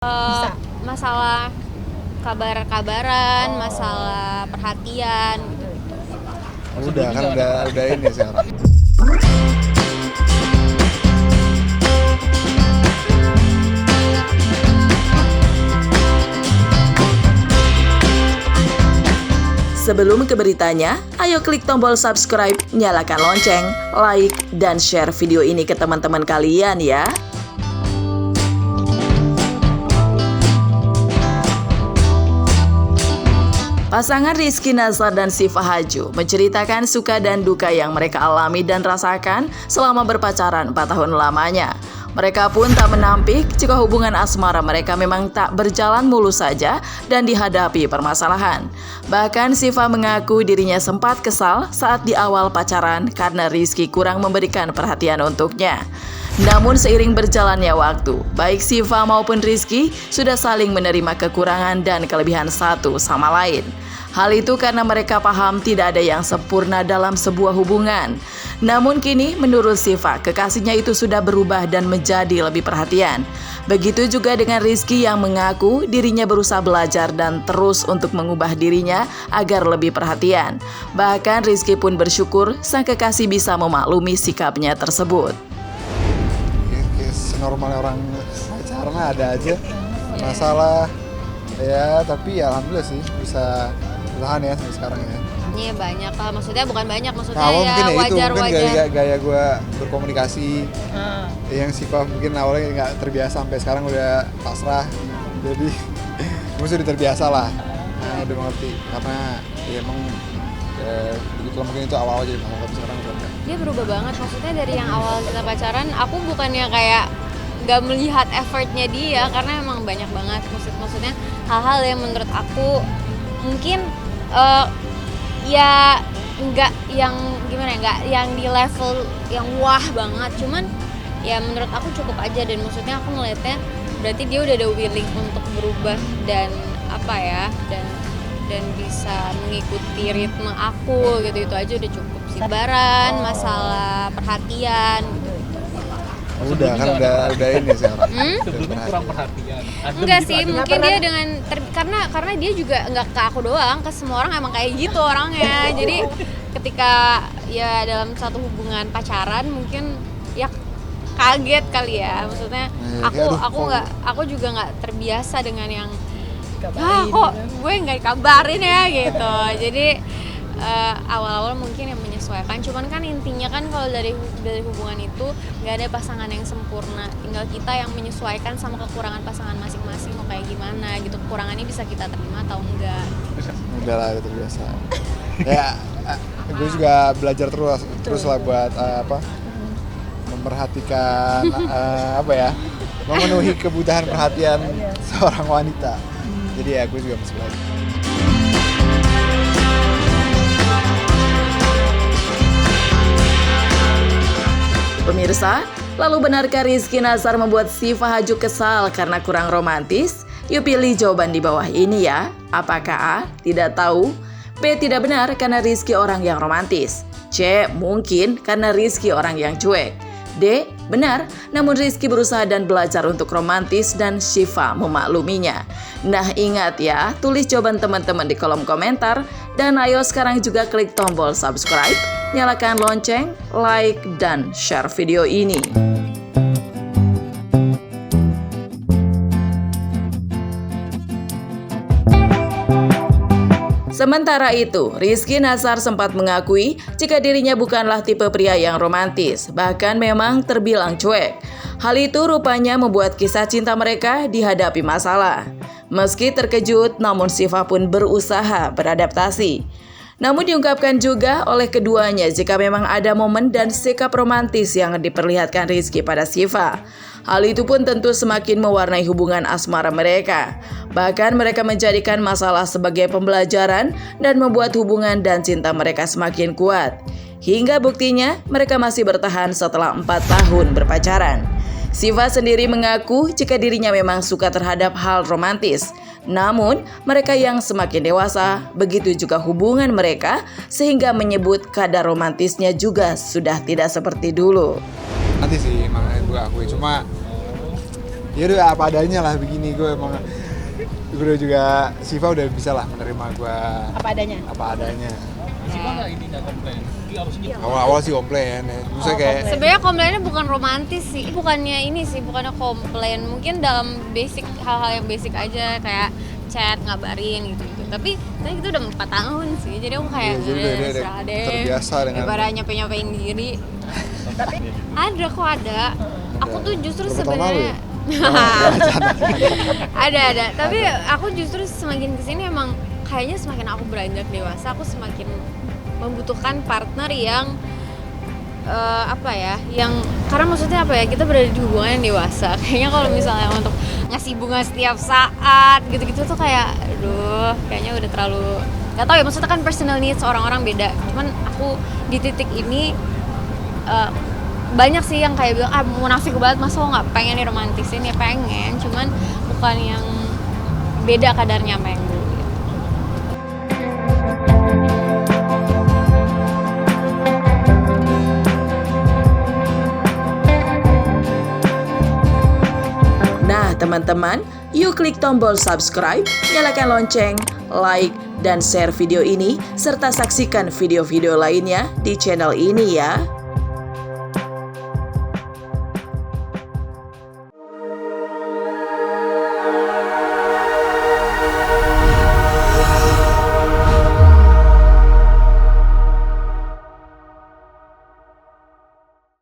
Bisa. Masalah kabar-kabaran, masalah perhatian gitu. Udah kan udah ini sekarang. Sebelum ke beritanya, ayo klik tombol subscribe, nyalakan lonceng, like, dan share video ini ke teman-teman kalian ya. Pasangan Rizky Nazar dan Syifa Haju menceritakan suka dan duka yang mereka alami dan rasakan selama berpacaran 4 tahun lamanya. Mereka pun tak menampik jika hubungan asmara mereka memang tak berjalan mulus saja dan dihadapi permasalahan. Bahkan Syifa mengaku dirinya sempat kesal saat di awal pacaran karena Rizky kurang memberikan perhatian untuknya. Namun seiring berjalannya waktu, baik Syifa maupun Rizky sudah saling menerima kekurangan dan kelebihan satu sama lain. Hal itu karena mereka paham tidak ada yang sempurna dalam sebuah hubungan. Namun kini menurut Syifa, kekasihnya itu sudah berubah dan menjadi lebih perhatian. Begitu juga dengan Rizky yang mengaku dirinya berusaha belajar dan terus untuk mengubah dirinya agar lebih perhatian. Bahkan Rizky pun bersyukur sang kekasih bisa memaklumi sikapnya tersebut. Normal orang pacaran ada aja masalah ya, tapi ya alhamdulillah sih bisa bertahan ya sampai sekarang ya. Iya banyak lah, maksudnya bukan banyak, maksudnya Awal ya mungkin ya itu wajar-wajar. gaya gue berkomunikasi yang Syifa mungkin awalnya nggak terbiasa, sampai sekarang udah pasrah, jadi gue sudah terbiasa lah. Nah, udah mengerti karena ya emang begitulah, mungkin itu awal-awal jadi masalah, tapi sekarang udah enggak. Dia berubah banget, maksudnya dari yang awal kita pacaran, aku bukannya kayak gak melihat effortnya dia, karena emang banyak banget maksudnya hal-hal yang menurut aku mungkin ya nggak yang gimana ya, nggak yang di level yang wah banget, cuman ya menurut aku cukup aja. Dan maksudnya aku ngeliatnya berarti dia udah ada willing untuk berubah dan apa ya, dan bisa mengikuti ritme aku gitu, itu aja udah cukup sih. Kabaran, masalah perhatian gitu. Udah kan udah ini sekarang. Sebelumnya kurang perhatian. Enggak sih, mungkin dia dengan karena dia juga nggak ke aku doang, ke semua orang emang kayak gitu orangnya. Jadi ketika ya dalam satu hubungan pacaran mungkin ya kaget kali ya, maksudnya aku juga nggak terbiasa dengan yang kok gue nggak dikabarin ya gitu. Jadi awal-awal mungkin yang menyesuaikan, cuman kan intinya kan kalau dari hubungan itu nggak ada pasangan yang sempurna, tinggal kita yang menyesuaikan sama kekurangan pasangan masing-masing mau kayak gimana gitu, kekurangannya bisa kita terima atau enggak. Udah lah, udah terbiasa. Ya, gue juga belajar terus lah buat memperhatikan memenuhi kebutuhan perhatian seorang wanita. Jadi ya gue juga masih belajar. Pemirsa, lalu benarkah Rizky Nazar membuat Syifa Haju kesal karena kurang romantis? Yuk pilih jawaban di bawah ini ya. Apakah A. Tidak tahu, B. Tidak benar karena Rizky orang yang romantis, C. Mungkin karena Rizky orang yang cuek, D. Benar, namun Rizky berusaha dan belajar untuk romantis dan Syifa memakluminya. Nah ingat ya, tulis jawaban teman-teman di kolom komentar. Dan ayo sekarang juga klik tombol subscribe, nyalakan lonceng, like, dan share video ini. Sementara itu, Rizky Nazar sempat mengakui jika dirinya bukanlah tipe pria yang romantis, bahkan memang terbilang cuek. Hal itu rupanya membuat kisah cinta mereka dihadapi masalah. Meski terkejut, namun Syifa pun berusaha beradaptasi. Namun diungkapkan juga oleh keduanya jika memang ada momen dan sikap romantis yang diperlihatkan Rizky pada Syifa. Hal itu pun tentu semakin mewarnai hubungan asmara mereka. Bahkan mereka menjadikan masalah sebagai pembelajaran dan membuat hubungan dan cinta mereka semakin kuat. Hingga buktinya mereka masih bertahan setelah 4 tahun berpacaran. Syifa sendiri mengaku jika dirinya memang suka terhadap hal romantis. Namun, mereka yang semakin dewasa, begitu juga hubungan mereka, sehingga menyebut kadar romantisnya juga sudah tidak seperti dulu. Nanti sih makanya gue akui, cuma ya udah apa adanya lah begini. Gue emang gue juga Siva udah bisa lah menerima gue Apa adanya. Siapa nggak ini nggak komplain? Dia harusnya awal-awal sih komplain ya. Terus kayak Sebenarnya komplainnya bukan romantis sih, bukannya komplain, mungkin dalam basic, hal-hal yang basic aja kayak chat, ngabarin gitu. Tapi itu udah 4 tahun sih, jadi aku kayak Iya, jadi udah serah deh. terbiasa dengan- daripada nyapain diri. ada. Aku tuh justru Berapa tahun lalu sebenarnya ada. Tapi aku justru semakin kesini emang kayaknya semakin aku beranjak dewasa, aku semakin membutuhkan partner yang karena maksudnya kita berada di hubungan yang dewasa. Kayaknya kalau misalnya untuk ngasih bunga setiap saat gitu-gitu tuh kayak aduh, kayaknya udah terlalu, nggak tahu ya, maksudnya kan personal needs orang-orang beda. Cuman aku di titik ini banyak sih yang kayak bilang munafik banget, masa lo nggak pengen diromantisin? Ya pengen, cuman bukan yang beda kadarnya sama yang dulu gitu. Nah, teman-teman, yuk klik tombol subscribe, nyalakan lonceng, like, dan share video ini, serta saksikan video-video lainnya di channel ini ya.